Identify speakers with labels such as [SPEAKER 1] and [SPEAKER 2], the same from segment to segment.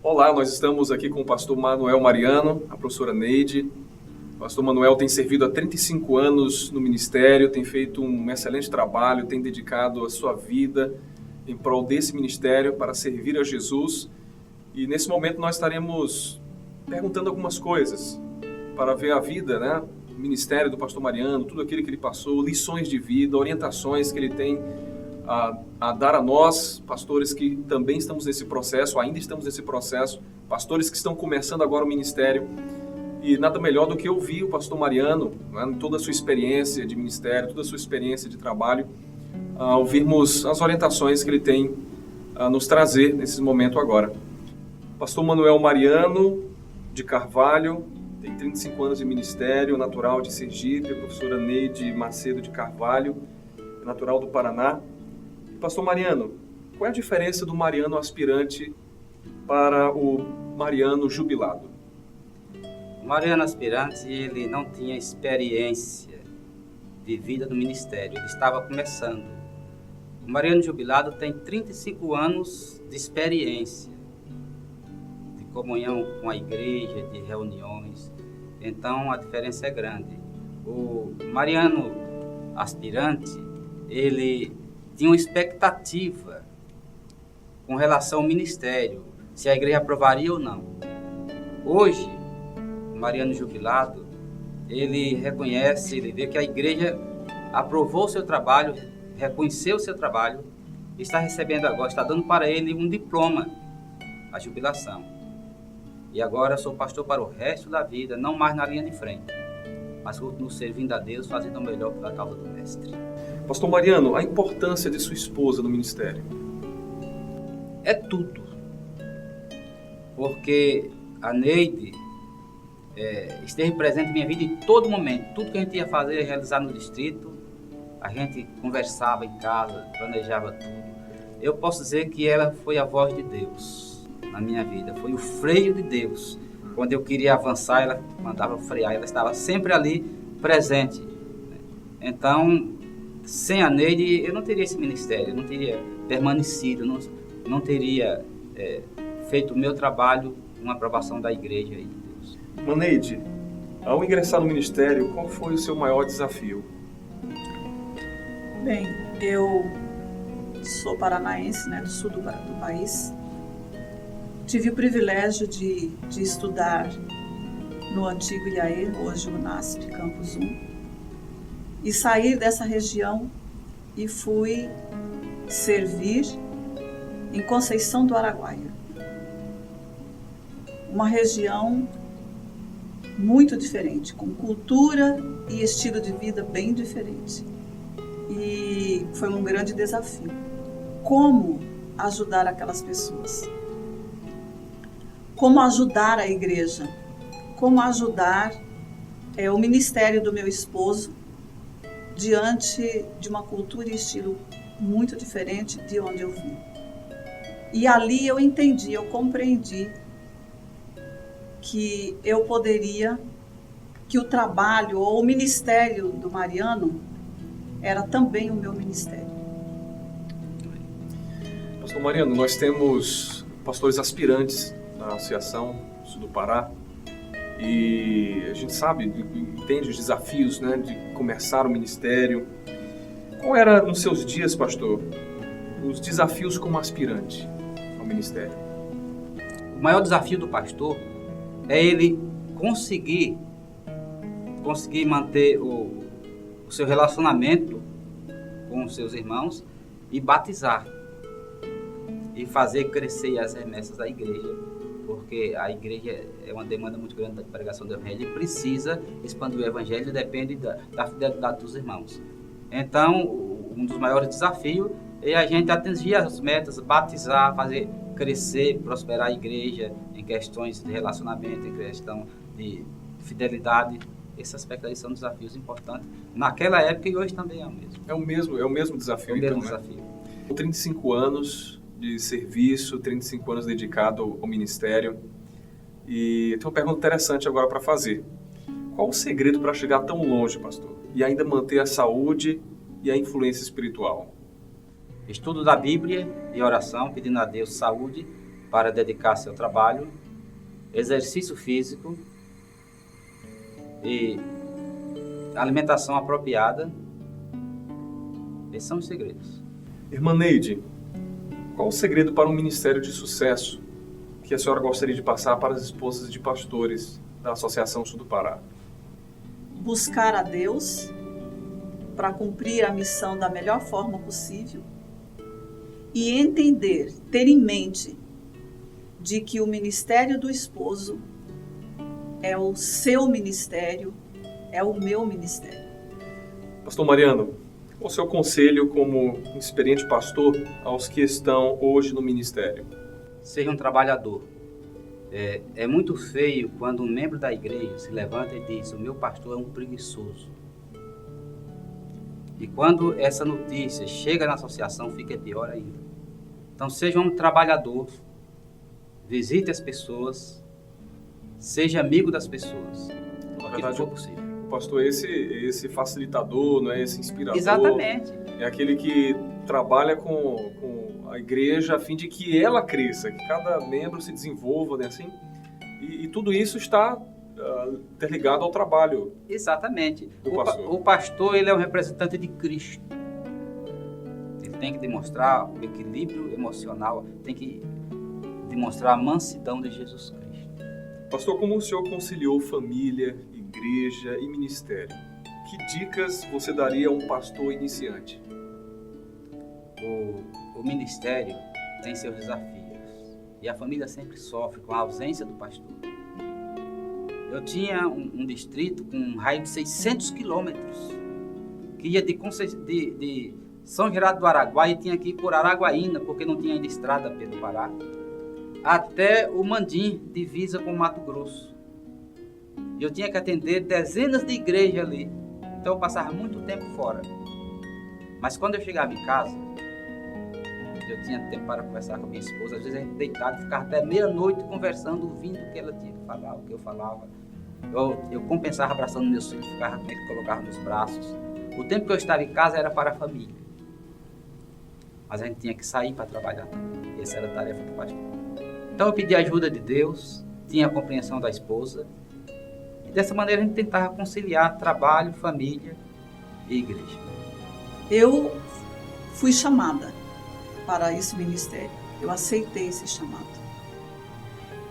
[SPEAKER 1] Olá, nós estamos aqui com o pastor Manuel Mariano, a professora Neide. O pastor Manuel tem servido há 35 anos no ministério, tem feito um excelente trabalho, tem dedicado a sua vida em prol desse ministério para servir a Jesus. E nesse momento nós estaremos perguntando algumas coisas para ver a vida, né? O ministério do pastor Mariano, tudo aquilo que ele passou, lições de vida, orientações que ele tem a dar a nós, pastores que também estamos nesse processo, ainda estamos nesse processo, pastores que estão começando agora o ministério. E nada melhor do que ouvir o pastor Mariano, né, toda a sua experiência de ministério, toda a sua experiência de trabalho, ouvirmos as orientações que ele tem a nos trazer nesse momento agora. Pastor Manuel Mariano de Carvalho, tem 35 anos de ministério, natural de Sergipe. A professora Neide Macedo de Carvalho, natural do Paraná. Pastor Mariano, qual é a diferença do Mariano aspirante para o Mariano jubilado?
[SPEAKER 2] O Mariano aspirante, ele não tinha experiência de vida no ministério, ele estava começando. O Mariano jubilado tem 35 anos de experiência, de comunhão com a igreja, de reuniões, então a diferença é grande. O Mariano aspirante, ele tinha uma expectativa com relação ao ministério, se a igreja aprovaria ou não. Hoje, o Mariano jubilado, ele reconhece, ele vê que a igreja aprovou o seu trabalho, reconheceu o seu trabalho, está recebendo agora, está dando para ele um diploma, a jubilação. E agora sou pastor para o resto da vida, não mais na linha de frente, mas continuo servindo a Deus, fazendo o melhor pela causa do mestre.
[SPEAKER 1] Pastor Mariano, a importância de sua esposa no ministério?
[SPEAKER 2] É tudo. Porque a Neide esteve presente em minha vida em todo momento. Tudo que a gente ia fazer, realizar no distrito, a gente conversava em casa, planejava tudo. Eu posso dizer que ela foi a voz de Deus na minha vida. Foi o freio de Deus. Quando eu queria avançar, ela mandava frear. Ela estava sempre ali presente. Então, sem a Neide, eu não teria esse ministério, não teria permanecido, não teria feito o meu trabalho com a aprovação da igreja e de Deus.
[SPEAKER 1] Neide, ao ingressar no ministério, qual foi o seu maior desafio?
[SPEAKER 3] Bem, eu sou paranaense, do sul do país. Tive o privilégio de estudar no antigo IAE, hoje o NASP Campus 1. E sair dessa região e fui servir em Conceição do Araguaia. Uma região muito diferente, com cultura e estilo de vida bem diferente. E foi um grande desafio. Como ajudar aquelas pessoas? Como ajudar a igreja? Como ajudar o ministério do meu esposo diante de uma cultura e estilo muito diferente de onde eu vim. E ali eu entendi, eu compreendi que eu poderia, que o trabalho ou o ministério do Mariano era também o meu ministério.
[SPEAKER 1] Pastor Mariano, nós temos pastores aspirantes na Associação Sul do Pará. E a gente sabe, entende os desafios, de começar o ministério. Qual era, nos seus dias, pastor, os desafios como aspirante ao ministério?
[SPEAKER 2] O maior desafio do pastor é ele conseguir manter o seu relacionamento com os seus irmãos e batizar e fazer crescer as remessas da igreja. Porque a igreja é uma demanda muito grande da pregação do evangelho e precisa expandir o evangelho e depende da fidelidade dos irmãos. Então, um dos maiores desafios é a gente atingir as metas, batizar, fazer crescer, prosperar a igreja em questões de relacionamento, em questão de fidelidade. Esses aspectos aí são desafios importantes naquela época e hoje também é o mesmo.
[SPEAKER 1] É o mesmo desafio,
[SPEAKER 2] então,
[SPEAKER 1] né? 35 anos de serviço, 35 anos dedicado ao ministério. E tem uma pergunta interessante agora para fazer. Qual o segredo para chegar tão longe, pastor? E ainda manter a saúde e a influência espiritual?
[SPEAKER 2] Estudo da Bíblia e oração, pedindo a Deus saúde para dedicar-se ao trabalho, exercício físico e alimentação apropriada. Esses são os segredos.
[SPEAKER 1] Irmã Neide, qual o segredo para um ministério de sucesso que a senhora gostaria de passar para as esposas de pastores da Associação Sul do Pará?
[SPEAKER 3] Buscar a Deus para cumprir a missão da melhor forma possível e entender, ter em mente de que o ministério do esposo é o seu ministério, é o meu ministério.
[SPEAKER 1] Pastor Mariano, qual o seu conselho como um experiente pastor aos que estão hoje no ministério?
[SPEAKER 2] Seja um trabalhador. É muito feio quando um membro da igreja se levanta e diz: o meu pastor é um preguiçoso. E quando essa notícia chega na associação, fica pior ainda. Então seja um trabalhador, visite as pessoas, seja amigo das pessoas, o que for possível.
[SPEAKER 1] O pastor é esse facilitador, não é esse inspirador.
[SPEAKER 2] Exatamente.
[SPEAKER 1] É aquele que trabalha com a igreja a fim de que ela cresça, que cada membro se desenvolva, né, assim. E tudo isso está interligado ao trabalho.
[SPEAKER 2] Exatamente.
[SPEAKER 1] Do pastor.
[SPEAKER 2] O pastor, ele é um representante de Cristo. Ele tem que demonstrar o equilíbrio emocional, tem que demonstrar a mansidão de Jesus Cristo.
[SPEAKER 1] Pastor, como o senhor conciliou família, igreja e ministério? Que dicas você daria a um pastor iniciante?
[SPEAKER 2] O ministério tem seus desafios e a família sempre sofre com a ausência do pastor. Eu tinha um distrito com um raio de 600 quilômetros que ia de São Gerardo do Araguaia e tinha que ir por Araguaína, porque não tinha ainda estrada pelo Pará, até o Mandim, divisa com o Mato Grosso. E eu tinha que atender dezenas de igrejas ali, então eu passava muito tempo fora. Mas quando eu chegava em casa, eu tinha tempo para conversar com a minha esposa. Às vezes a gente deitado, ficava até meia-noite conversando, ouvindo o que ela tinha que falar, o que eu falava. Eu compensava abraçando meus filhos, ficava com ele, colocava nos braços. O tempo que eu estava em casa era para a família. Mas a gente tinha que sair para trabalhar. Essa era a tarefa do pastor. Então eu pedi a ajuda de Deus, tinha a compreensão da esposa. E dessa maneira a gente tentava conciliar trabalho, família e igreja.
[SPEAKER 3] Eu fui chamada para esse ministério. Eu aceitei esse chamado.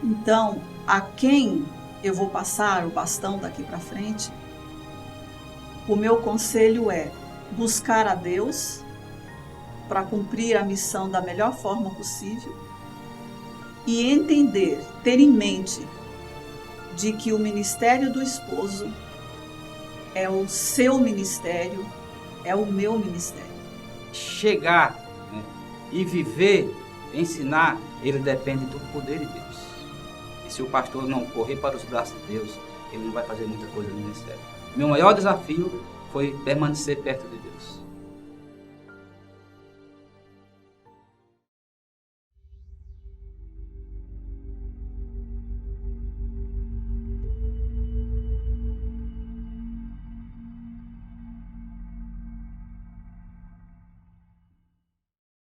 [SPEAKER 3] Então, a quem eu vou passar o bastão daqui para frente, o meu conselho é buscar a Deus para cumprir a missão da melhor forma possível e entender, ter em mente de que o ministério do esposo é o seu ministério, é o meu ministério.
[SPEAKER 2] Chegar, né, e viver, ensinar, ele depende do poder de Deus. E se o pastor não correr para os braços de Deus, ele não vai fazer muita coisa no ministério. Meu maior desafio foi permanecer perto de Deus.